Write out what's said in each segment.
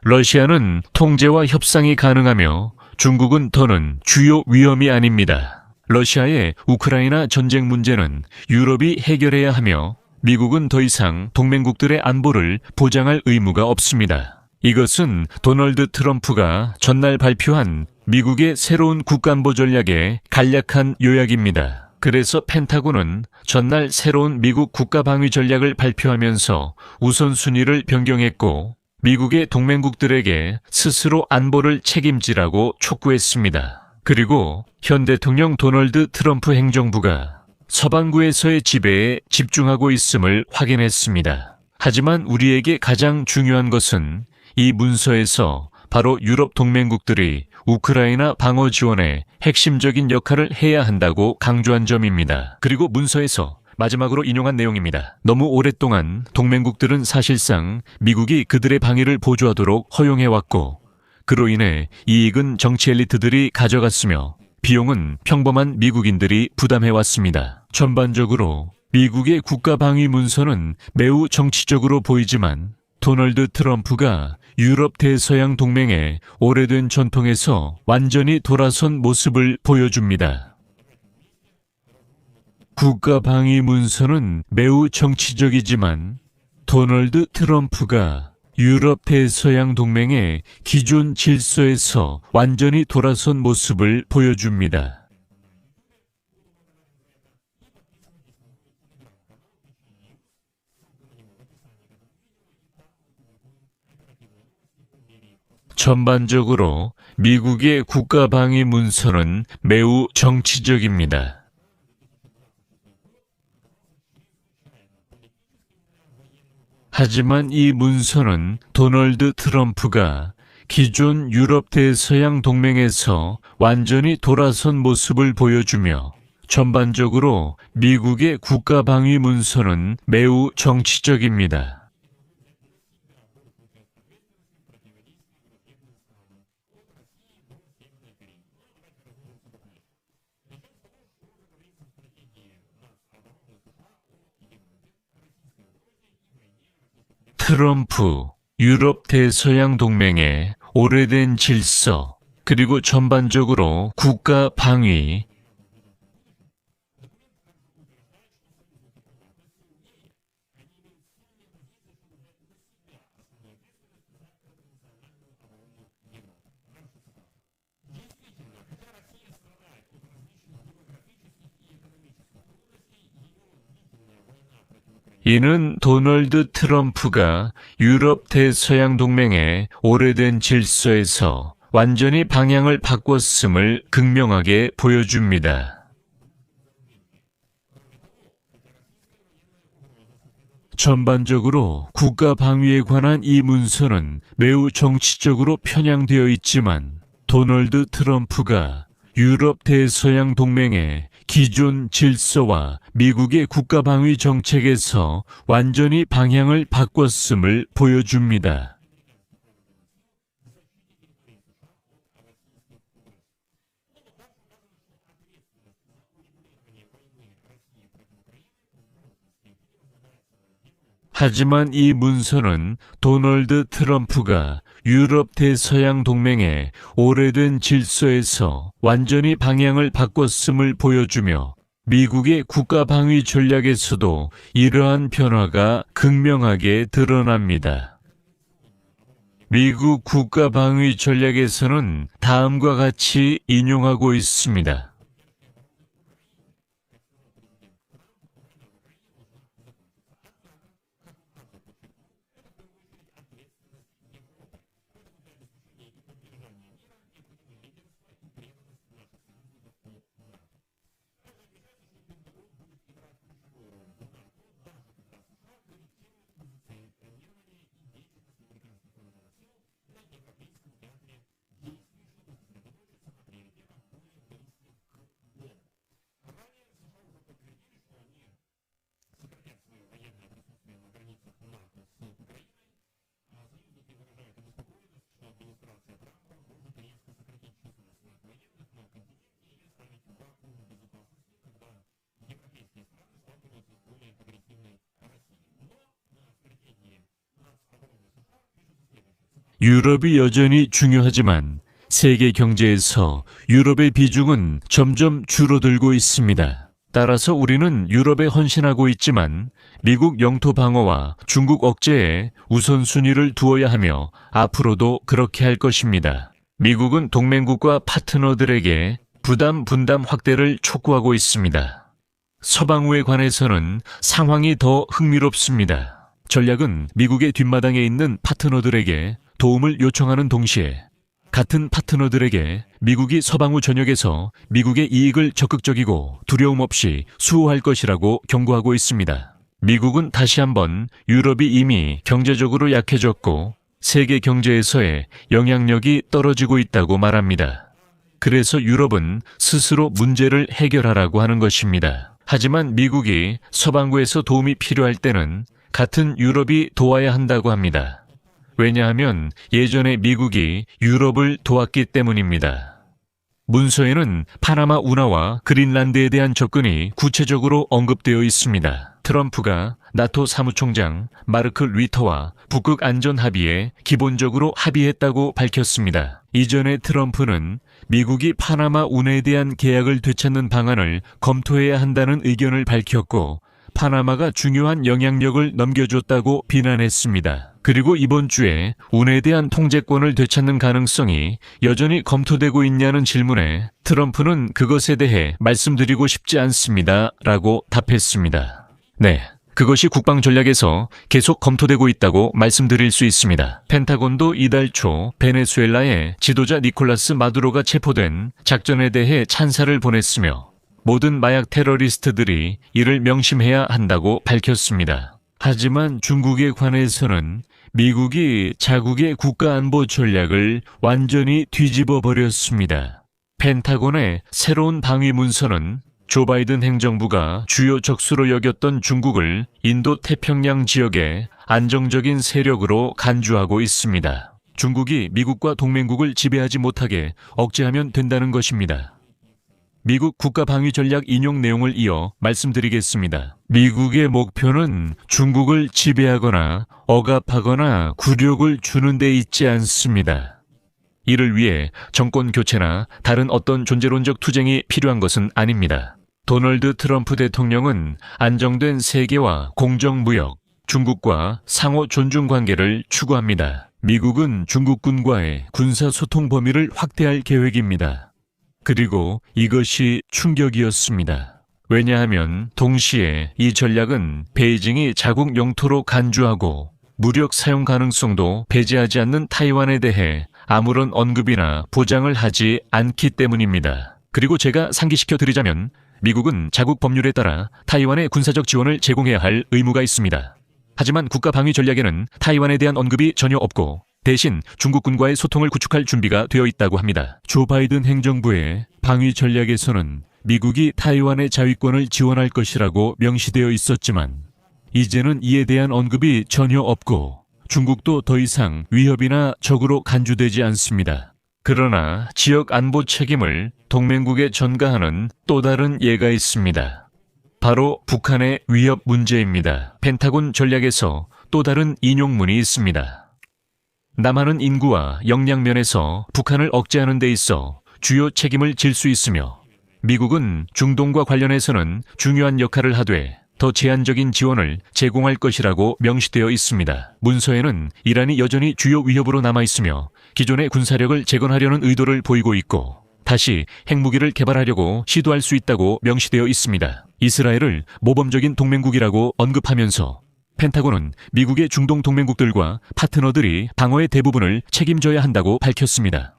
러시아는 통제와 협상이 가능하며 중국은 더는 주요 위험이 아닙니다. 러시아의 우크라이나 전쟁 문제는 유럽이 해결해야 하며 미국은 더 이상 동맹국들의 안보를 보장할 의무가 없습니다. 이것은 도널드 트럼프가 전날 발표한 미국의 새로운 국가안보 전략의 간략한 요약입니다. 그래서 펜타곤은 전날 새로운 미국 국가방위 전략을 발표하면서 우선순위를 변경했고 미국의 동맹국들에게 스스로 안보를 책임지라고 촉구했습니다. 그리고 현 대통령 도널드 트럼프 행정부가 서방구에서의 지배에 집중하고 있음을 확인했습니다. 하지만 우리에게 가장 중요한 것은 이 문서에서 바로 유럽 동맹국들이 우크라이나 방어 지원에 핵심적인 역할을 해야 한다고 강조한 점입니다. 그리고 문서에서 마지막으로 인용한 내용입니다. 너무 오랫동안 동맹국들은 사실상 미국이 그들의 방위를 보조하도록 허용해왔고 그로 인해 이익은 정치 엘리트들이 가져갔으며 비용은 평범한 미국인들이 부담해왔습니다. 전반적으로 미국의 국가방위 문서는 매우 정치적으로 보이지만 도널드 트럼프가 유럽 대서양 동맹의 오래된 전통에서 완전히 돌아선 모습을 보여줍니다. 국가방위 문서는 매우 정치적이지만 도널드 트럼프가 유럽 대서양 동맹의 기존 질서에서 완전히 돌아선 모습을 보여줍니다. 전반적으로 미국의 국가방위 문서는 매우 정치적입니다. 하지만 이 문서는 도널드 트럼프가 기존 유럽 대서양 동맹에서 완전히 돌아선 모습을 보여주며 전반적으로 미국의 국가방위 문서는 매우 정치적입니다. 트럼프, 유럽 대서양 동맹의 오래된 질서, 그리고 전반적으로 국가 방위, 이는 도널드 트럼프가 유럽 대서양 동맹의 오래된 질서에서 완전히 방향을 바꿨음을 극명하게 보여줍니다. 전반적으로 국가 방위에 관한 이 문서는 매우 정치적으로 편향되어 있지만 도널드 트럼프가 유럽 대서양 동맹의 기존 질서와 미국의 국가방위 정책에서 완전히 방향을 바꿨음을 보여줍니다. 하지만 이 문서는 도널드 트럼프가 유럽 대서양 동맹의 오래된 질서에서 완전히 방향을 바꿨음을 보여주며 미국의 국가방위 전략에서도 이러한 변화가 극명하게 드러납니다. 미국 국가방위 전략에서는 다음과 같이 인용하고 있습니다. 유럽이 여전히 중요하지만 세계 경제에서 유럽의 비중은 점점 줄어들고 있습니다. 따라서 우리는 유럽에 헌신하고 있지만 미국 영토 방어와 중국 억제에 우선순위를 두어야 하며 앞으로도 그렇게 할 것입니다. 미국은 동맹국과 파트너들에게 부담 분담 확대를 촉구하고 있습니다. 서방우에 관해서는 상황이 더 흥미롭습니다. 전략은 미국의 뒷마당에 있는 파트너들에게 도움을 요청하는 동시에 같은 파트너들에게 미국이 서방우 전역에서 미국의 이익을 적극적이고 두려움 없이 수호할 것이라고 경고하고 있습니다. 미국은 다시 한번 유럽이 이미 경제적으로 약해졌고 세계 경제에서의 영향력이 떨어지고 있다고 말합니다. 그래서 유럽은 스스로 문제를 해결하라고 하는 것입니다. 하지만 미국이 서방구에서 도움이 필요할 때는 같은 유럽이 도와야 한다고 합니다. 왜냐하면 예전에 미국이 유럽을 도왔기 때문입니다. 문서에는 파나마 운하와 그린란드에 대한 접근이 구체적으로 언급되어 있습니다. 트럼프가 나토 사무총장 마르크 류터와 북극 안전 합의에 기본적으로 합의했다고 밝혔습니다. 이전에 트럼프는 미국이 파나마 운하에 대한 계약을 되찾는 방안을 검토해야 한다는 의견을 밝혔고 파나마가 중요한 영향력을 넘겨줬다고 비난했습니다. 그리고 이번 주에 운에 대한 통제권을 되찾는 가능성이 여전히 검토되고 있냐는 질문에 트럼프는 그것에 대해 말씀드리고 싶지 않습니다. 라고 답했습니다. 네, 그것이 국방 전략에서 계속 검토되고 있다고 말씀드릴 수 있습니다. 펜타곤도 이달 초 베네수엘라의 지도자 니콜라스 마두로가 체포된 작전에 대해 찬사를 보냈으며 모든 마약 테러리스트들이 이를 명심해야 한다고 밝혔습니다. 하지만 중국에 관해서는 미국이 자국의 국가안보 전략을 완전히 뒤집어 버렸습니다. 펜타곤의 새로운 방위 문서는 조 바이든 행정부가 주요 적수로 여겼던 중국을 인도 태평양 지역의 안정적인 세력으로 간주하고 있습니다. 중국이 미국과 동맹국을 지배하지 못하게 억제하면 된다는 것입니다. 미국 국가방위전략 인용 내용을 이어 말씀드리겠습니다. 미국의 목표는 중국을 지배하거나 억압하거나 굴욕을 주는 데 있지 않습니다. 이를 위해 정권 교체나 다른 어떤 존재론적 투쟁이 필요한 것은 아닙니다. 도널드 트럼프 대통령은 안정된 세계와 공정무역, 중국과 상호 존중 관계를 추구합니다. 미국은 중국군과의 군사소통 범위를 확대할 계획입니다. 그리고 이것이 충격이었습니다. 왜냐하면 동시에 이 전략은 베이징이 자국 영토로 간주하고 무력 사용 가능성도 배제하지 않는 타이완에 대해 아무런 언급이나 보장을 하지 않기 때문입니다. 그리고 제가 상기시켜 드리자면 미국은 자국 법률에 따라 타이완에 군사적 지원을 제공해야 할 의무가 있습니다. 하지만 국가방위 전략에는 타이완에 대한 언급이 전혀 없고 대신 중국군과의 소통을 구축할 준비가 되어 있다고 합니다. 조 바이든 행정부의 방위 전략에서는 미국이 타이완의 자위권을 지원할 것이라고 명시되어 있었지만 이제는 이에 대한 언급이 전혀 없고 중국도 더 이상 위협이나 적으로 간주되지 않습니다. 그러나 지역 안보 책임을 동맹국에 전가하는 또 다른 예가 있습니다. 바로 북한의 위협 문제입니다. 펜타곤 전략에서 또 다른 인용문이 있습니다. 남하는 인구와 역량 면에서 북한을 억제하는 데 있어 주요 책임을 질 수 있으며 미국은 중동과 관련해서는 중요한 역할을 하되 더 제한적인 지원을 제공할 것이라고 명시되어 있습니다. 문서에는 이란이 여전히 주요 위협으로 남아있으며 기존의 군사력을 재건하려는 의도를 보이고 있고 다시 핵무기를 개발하려고 시도할 수 있다고 명시되어 있습니다. 이스라엘을 모범적인 동맹국이라고 언급하면서 펜타곤은 미국의 중동 동맹국들과 파트너들이 방어의 대부분을 책임져야 한다고 밝혔습니다.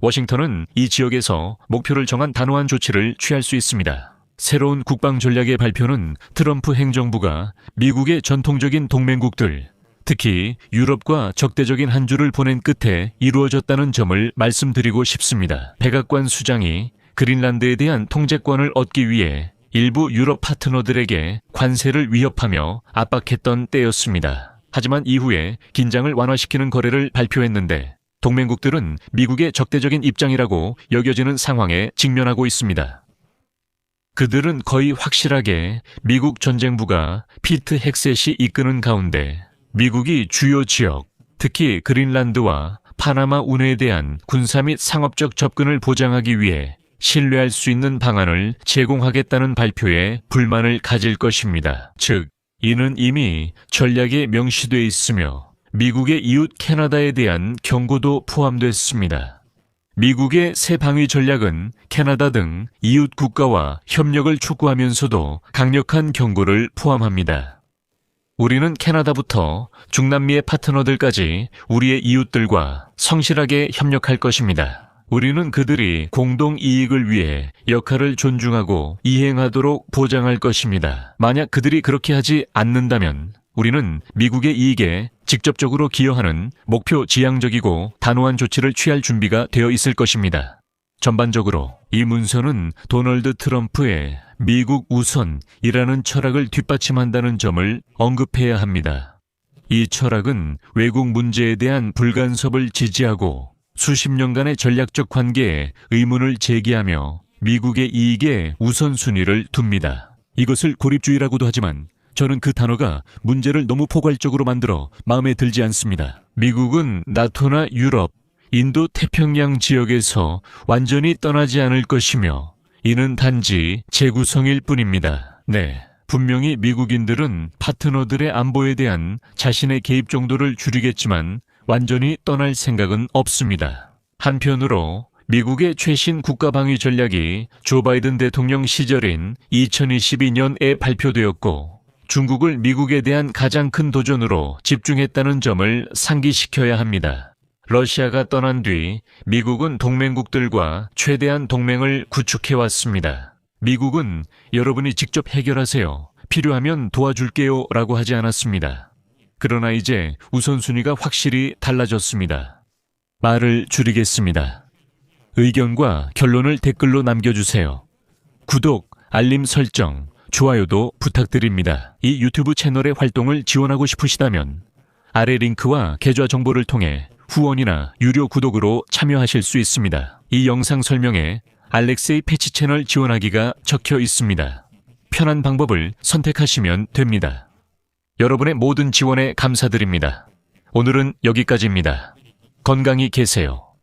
워싱턴은 이 지역에서 목표를 정한 단호한 조치를 취할 수 있습니다. 새로운 국방 전략의 발표는 트럼프 행정부가 미국의 전통적인 동맹국들, 특히 유럽과 적대적인 한 주를 보낸 끝에 이루어졌다는 점을 말씀드리고 싶습니다. 백악관 수장이 그린란드에 대한 통제권을 얻기 위해 일부 유럽 파트너들에게 관세를 위협하며 압박했던 때였습니다. 하지만 이후에 긴장을 완화시키는 거래를 발표했는데 동맹국들은 미국의 적대적인 입장이라고 여겨지는 상황에 직면하고 있습니다. 그들은 거의 확실하게 미국 전쟁부가 피트 헥셋이 이끄는 가운데 미국이 주요 지역, 특히 그린란드와 파나마 운해에 대한 군사 및 상업적 접근을 보장하기 위해 신뢰할 수 있는 방안을 제공하겠다는 발표에 불만을 가질 것입니다. 즉, 이는 이미 전략에 명시되어 있으며 미국의 이웃 캐나다에 대한 경고도 포함됐습니다. 미국의 새 방위 전략은 캐나다 등 이웃 국가와 협력을 촉구하면서도 강력한 경고를 포함합니다. 우리는 캐나다부터 중남미의 파트너들까지 우리의 이웃들과 성실하게 협력할 것입니다. 우리는 그들이 공동 이익을 위해 역할을 존중하고 이행하도록 보장할 것입니다. 만약 그들이 그렇게 하지 않는다면 우리는 미국의 이익에 직접적으로 기여하는 목표 지향적이고 단호한 조치를 취할 준비가 되어 있을 것입니다. 전반적으로 이 문서는 도널드 트럼프의 미국 우선이라는 철학을 뒷받침한다는 점을 언급해야 합니다. 이 철학은 외국 문제에 대한 불간섭을 지지하고 수십 년간의 전략적 관계에 의문을 제기하며 미국의 이익에 우선순위를 둡니다. 이것을 고립주의라고도 하지만 저는 그 단어가 문제를 너무 포괄적으로 만들어 마음에 들지 않습니다. 미국은 나토나 유럽, 인도 태평양 지역에서 완전히 떠나지 않을 것이며 이는 단지 재구성일 뿐입니다. 네, 분명히 미국인들은 파트너들의 안보에 대한 자신의 개입 정도를 줄이겠지만 완전히 떠날 생각은 없습니다. 한편으로 미국의 최신 국가방위 전략이 조 바이든 대통령 시절인 2022년에 발표되었고 중국을 미국에 대한 가장 큰 도전으로 집중했다는 점을 상기시켜야 합니다. 러시아가 떠난 뒤 미국은 동맹국들과 최대한 동맹을 구축해왔습니다. 미국은 여러분이 직접 해결하세요. 필요하면 도와줄게요 라고 하지 않았습니다. 그러나 이제 우선순위가 확실히 달라졌습니다. 말을 줄이겠습니다. 의견과 결론을 댓글로 남겨주세요. 구독, 알림 설정, 좋아요도 부탁드립니다. 이 유튜브 채널의 활동을 지원하고 싶으시다면 아래 링크와 계좌 정보를 통해 후원이나 유료 구독으로 참여하실 수 있습니다. 이 영상 설명에 알렉세이 패치 채널 지원하기가 적혀 있습니다. 편한 방법을 선택하시면 됩니다. 여러분의 모든 지원에 감사드립니다. 오늘은 여기까지입니다. 건강히 계세요.